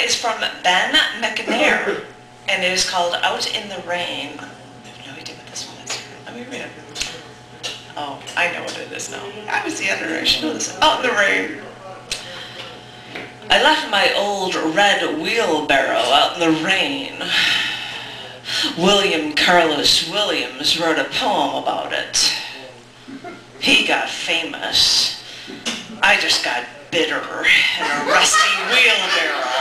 is from Ben Macnair, and it is called Out in the Rain. I have no idea what this one is. Let me read it. Oh, I know what it is now. I was the editor, I should know this. Out in the rain. I left my old red wheelbarrow out in the rain. William Carlos Williams wrote a poem about it. He got famous. I just got bitter in a rusty wheelbarrow.